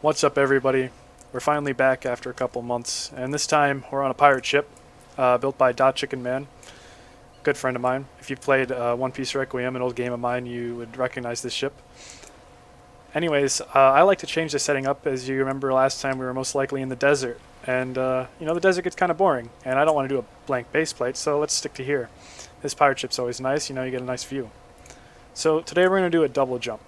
What's up, everybody? We're finally back after a couple months, and this time we're on a pirate ship built by .ChickenMan, good friend of mine. If you've played One Piece Requiem, an old game of mine, you would recognize this ship. Anyways, I like to change the setting up. As you remember, last time we were most likely in the desert, and the desert gets kind of boring, and I don't want to do a blank base plate, so let's stick to here. This pirate ship's always nice, you get a nice view. So today we're going to do a double jump.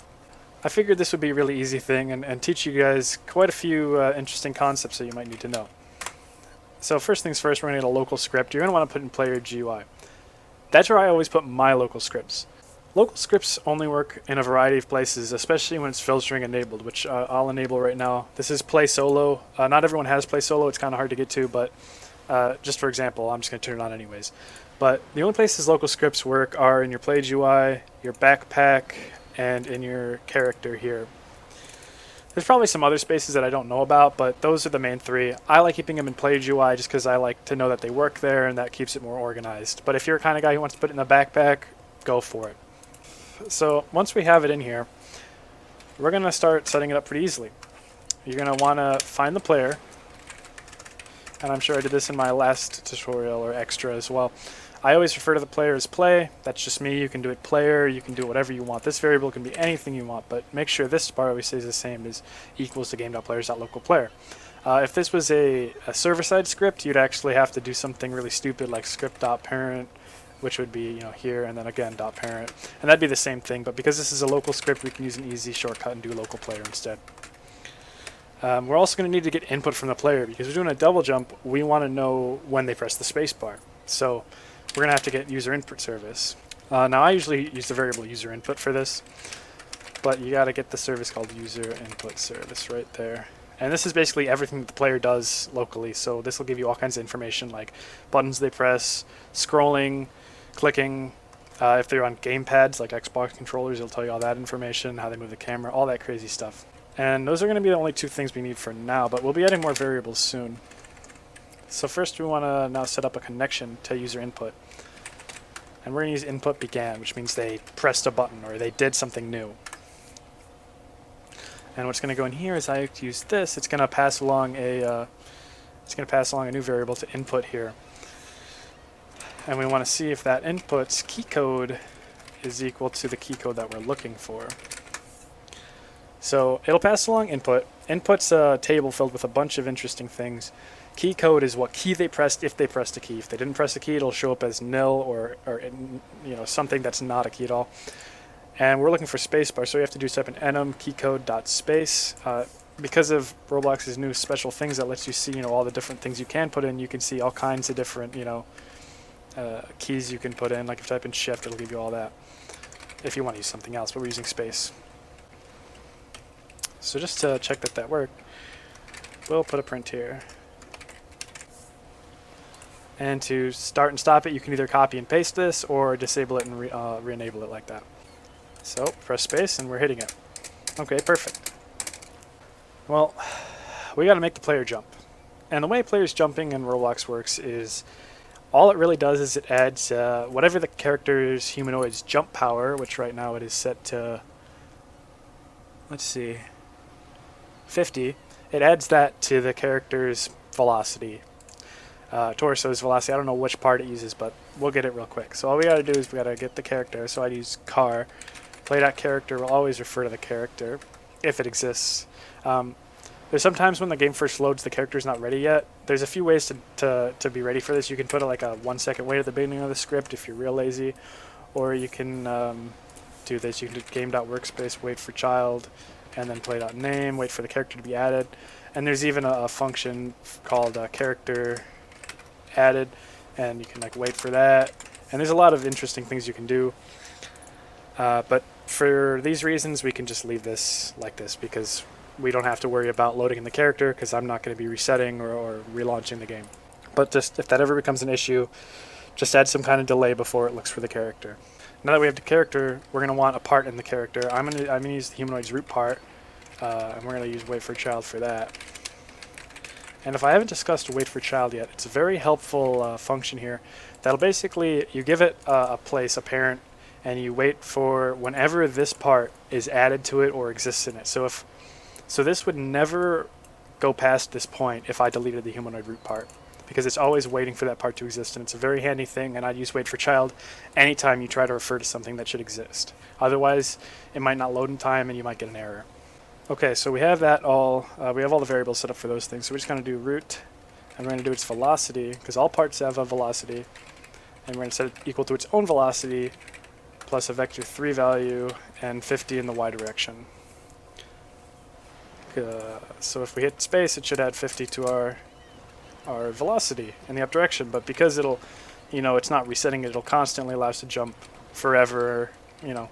I figured this would be a really easy thing and teach you guys quite a few interesting concepts that you might need to know. So first things first, we're going to get a local script. You're going to want to put in player GUI. That's where I always put my local scripts. Local scripts only work in a variety of places, especially when it's filtering enabled, which I'll enable right now. This is play solo. Not everyone has play solo. It's kind of hard to get to, but just for example, I'm just going to turn it on anyways. But the only places local scripts work are in your play GUI, your backpack, and in your character here. There's probably some other spaces that I don't know about, but those are the main three. I like keeping them in play GUI just because I like to know that they work there and that keeps it more organized. But if you're the kind of guy who wants to put it in the backpack, go for it. So once we have it in here, we're going to start setting it up pretty easily. You're going to want to find the player, and I'm sure I did this in my last tutorial or extra as well. I always refer to the player as play. That's just me. You can do it player. You can do whatever you want. This variable can be anything you want, but make sure this bar always stays the same as equals to game.Players.LocalPlayer. If this was a server-side script, you'd actually have to do something really stupid like script.parent, which would be here, and then again .parent, and that'd be the same thing. But because this is a local script, we can use an easy shortcut and do local player instead. We're also going to need to get input from the player because we're doing a double jump. We want to know when they press the space bar. So we're going to have to get UserInputService. Now I usually use the variable UserInput for this, but you got to get the service called UserInputService right there. And this is basically everything that the player does locally. So this will give you all kinds of information like buttons they press, scrolling, clicking. If they're on gamepads like Xbox controllers, it'll tell you all that information, how they move the camera, all that crazy stuff. And those are going to be the only two things we need for now, but we'll be adding more variables soon. So first we want to now set up a connection to user input. And we're going to use inputBegan, which means they pressed a button or they did something new. And what's going to go in here is I use this. It's going to pass along a new variable to input here. And we want to see if that input's key code is equal to the key code that we're looking for. So it'll pass along input. Input's a table filled with a bunch of interesting things. Key code is what key they pressed if they pressed a key. If they didn't press a key, it'll show up as nil or something that's not a key at all. And we're looking for spacebar, so we have to do type in Enum.KeyCode.Space. Because of Roblox's new special things that lets you see all the different things you can put in, you can see all kinds of different keys you can put in. Like if you type in shift, it'll give you all that. If you want to use something else, but we're using space. So just to check that worked, we'll put a print here. And to start and stop it, you can either copy and paste this or disable it and re-enable it like that. So press space and we're hitting it. Okay, perfect. Well, we got to make the player jump. And the way players jumping in Roblox works is all it really does is it adds whatever the character's humanoid's jump power, which right now it is set to, let's see, 50. It adds that to the character's velocity. Torso's velocity. I don't know which part it uses, but we'll get it real quick. So all we got to do is we got to get the character. So I'd use char. Play.Character will always refer to the character if it exists. There's sometimes when the game first loads, the character's not ready yet. There's a few ways to be ready for this. You can put like a 1 second wait at the beginning of the script if you're real lazy, or you can do this. You can do game.Workspace, WaitForChild, and then play.Name, wait for the character to be added. And there's even a function called character added, and you can wait for that. And there's a lot of interesting things you can do. But for these reasons, we can just leave this like this because we don't have to worry about loading in the character because I'm not going to be resetting or relaunching the game. But just if that ever becomes an issue, just add some kind of delay before it looks for the character. Now that we have the character, we're going to want a part in the character. I'm going to use the Humanoid's.RootPart, and we're going to use WaitForChild for that. And if I haven't discussed WaitForChild yet, it's a very helpful function here. That'll basically, you give it a place, a parent, and you wait for whenever this part is added to it or exists in it. So So this would never go past this point if I deleted the humanoid root part, because it's always waiting for that part to exist, and it's a very handy thing, and I'd use WaitForChild anytime you try to refer to something that should exist. Otherwise, it might not load in time and you might get an error. Okay, so we have that all, we have all the variables set up for those things, so we're just going to do root, and we're going to do its velocity, because all parts have a velocity, and we're going to set it equal to its own velocity, plus a vector 3 value, and 50 in the y direction. So if we hit space, it should add 50 to our velocity in the up direction, but because it'll, it's not resetting it, it'll constantly allow us to jump forever, and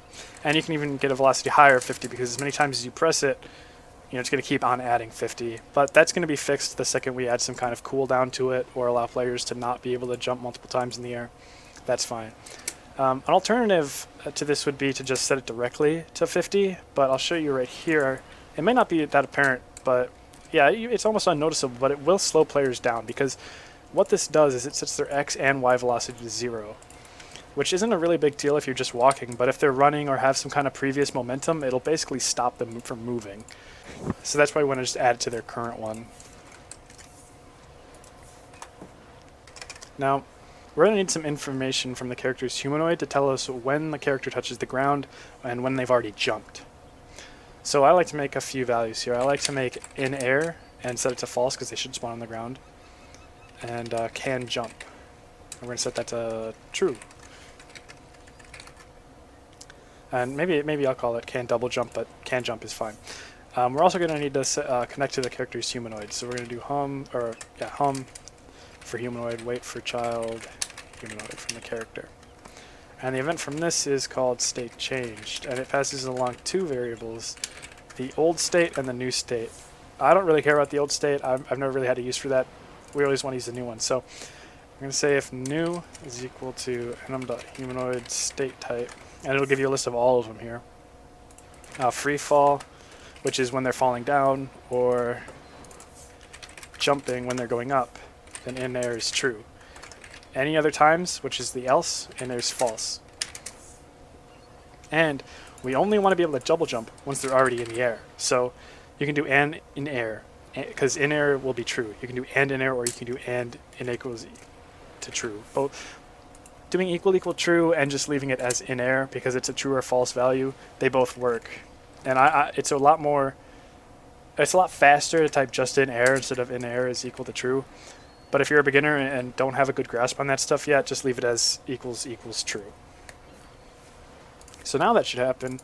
you can even get a velocity higher of 50, because as many times as you press it, it's going to keep on adding 50, but that's going to be fixed the second we add some kind of cooldown to it, or allow players to not be able to jump multiple times in the air. That's fine. An alternative to this would be to just set it directly to 50, but I'll show you right here. It may not be that apparent, but yeah, it's almost unnoticeable, but it will slow players down, because what this does is it sets their x and y velocity to 0, which isn't a really big deal if you're just walking, but if they're running or have some kind of previous momentum, it'll basically stop them from moving. So that's why we want to just add it to their current one. Now, we're going to need some information from the character's humanoid to tell us when the character touches the ground and when they've already jumped. So I like to make a few values here. I like to make inair and set it to false, because they should spawn on the ground, and canjump. And we're going to set that to true. And maybe I'll call it can double jump, but canjump is fine. We're also going to need to connect to the character's humanoid. So we're going to do hum for humanoid, WaitForChild, humanoid from the character. And the event from this is called StateChanged, and it passes along two variables, the old state and the new state. I don't really care about the old state. I've never really had a use for that. We always want to use the new one. So I'm going to say if new is equal to Enum.HumanoidStateType, and it'll give you a list of all of them here. Freefall, which is when they're falling down, or jumping when they're going up, then inair is true. Any other times, which is the else, inair is false. And we only want to be able to double jump once they're already in the air. So you can do and in air, because inair will be true. You can do and in air, or you can do and in equals to true. Both doing equal true and just leaving it as in air because it's a true or false value, they both work. And it's a lot faster to type just in air instead of in air is equal to true. But if you're a beginner and don't have a good grasp on that stuff yet, just leave it as equals true. So now that should happen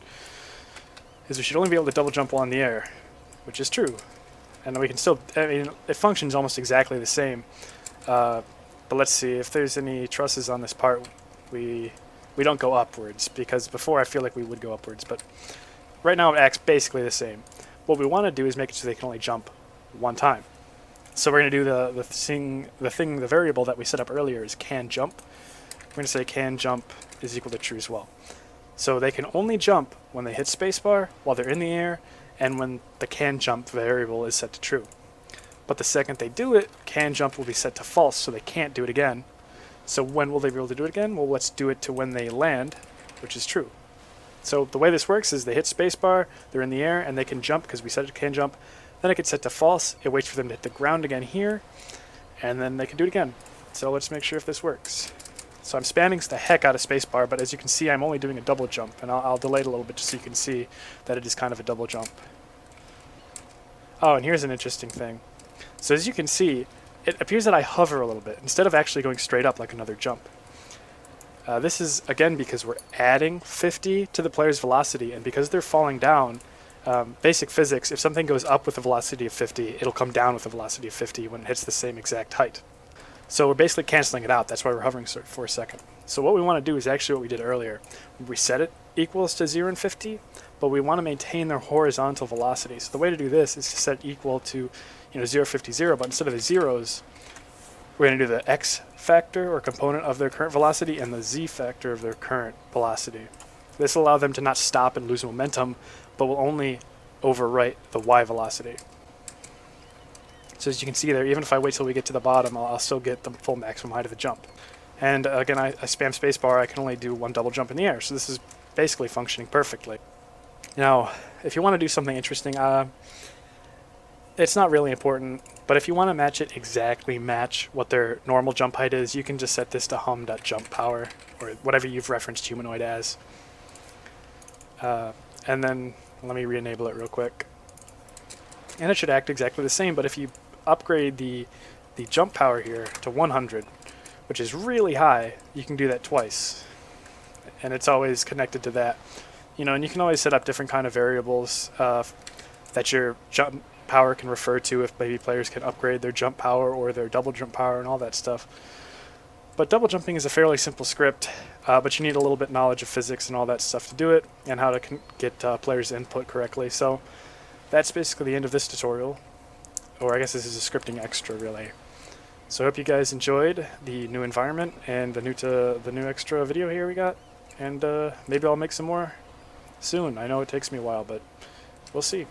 is we should only be able to double jump while in the air, which is true. And we can still, it functions almost exactly the same. But let's see, if there's any trusses on this part, we don't go upwards, because before I feel like we would go upwards, but right now it acts basically the same. What we want to do is make it so they can only jump one time. So we're going to do the variable that we set up earlier is canjump. We're going to say canjump is equal to true as well. So they can only jump when they hit spacebar, while they're in the air, and when the canjump variable is set to true. But the second they do it, canjump will be set to false, so they can't do it again. So when will they be able to do it again? Well, let's do it to when they land, which is true. So the way this works is they hit spacebar, they're in the air, and they can jump because we set it to canjump. Then it gets set to false, it waits for them to hit the ground again here, and then they can do it again. So let's make sure if this works. So I'm spamming the heck out of spacebar, but as you can see, I'm only doing a double jump, and I'll delay it a little bit just so you can see that it is kind of a double jump. Oh, and here's an interesting thing. So as you can see, it appears that I hover a little bit instead of actually going straight up like another jump. This is, again, because we're adding 50 to the player's velocity, and because they're falling down, basic physics, if something goes up with a velocity of 50, it'll come down with a velocity of 50 when it hits the same exact height. So we're basically canceling it out. That's why we're hovering for a second. So what we want to do is actually what we did earlier. We set it equals to 0 and 50, but we want to maintain their horizontal velocity. So the way to do this is to set equal to 0, 50, 0, but instead of the zeros, we're going to do the x factor or component of their current velocity and the z factor of their current velocity. This will allow them to not stop and lose momentum, but will only overwrite the y velocity. So as you can see there, even if I wait till we get to the bottom, I'll still get the full maximum height of the jump. And again, I spam spacebar, I can only do one double jump in the air, so this is basically functioning perfectly. Now, if you want to do something interesting, it's not really important, but if you want to match it exactly match what their normal jump height is, you can just set this to hum.JumpPower, or whatever you've referenced humanoid as. And then let me re-enable it real quick. And it should act exactly the same, but if you upgrade the jump power here to 100, which is really high, you can do that twice. And it's always connected to that. You know, and you can always set up different kind of variables that your jump power can refer to if maybe players can upgrade their jump power or their double jump power and all that stuff. But double jumping is a fairly simple script, but you need a little bit knowledge of physics and all that stuff to do it, and how to get players' input correctly. So that's basically the end of this tutorial, or I guess this is a scripting extra really. So I hope you guys enjoyed the new environment and the new extra video here we got, and maybe I'll make some more soon. I know it takes me a while, but we'll see.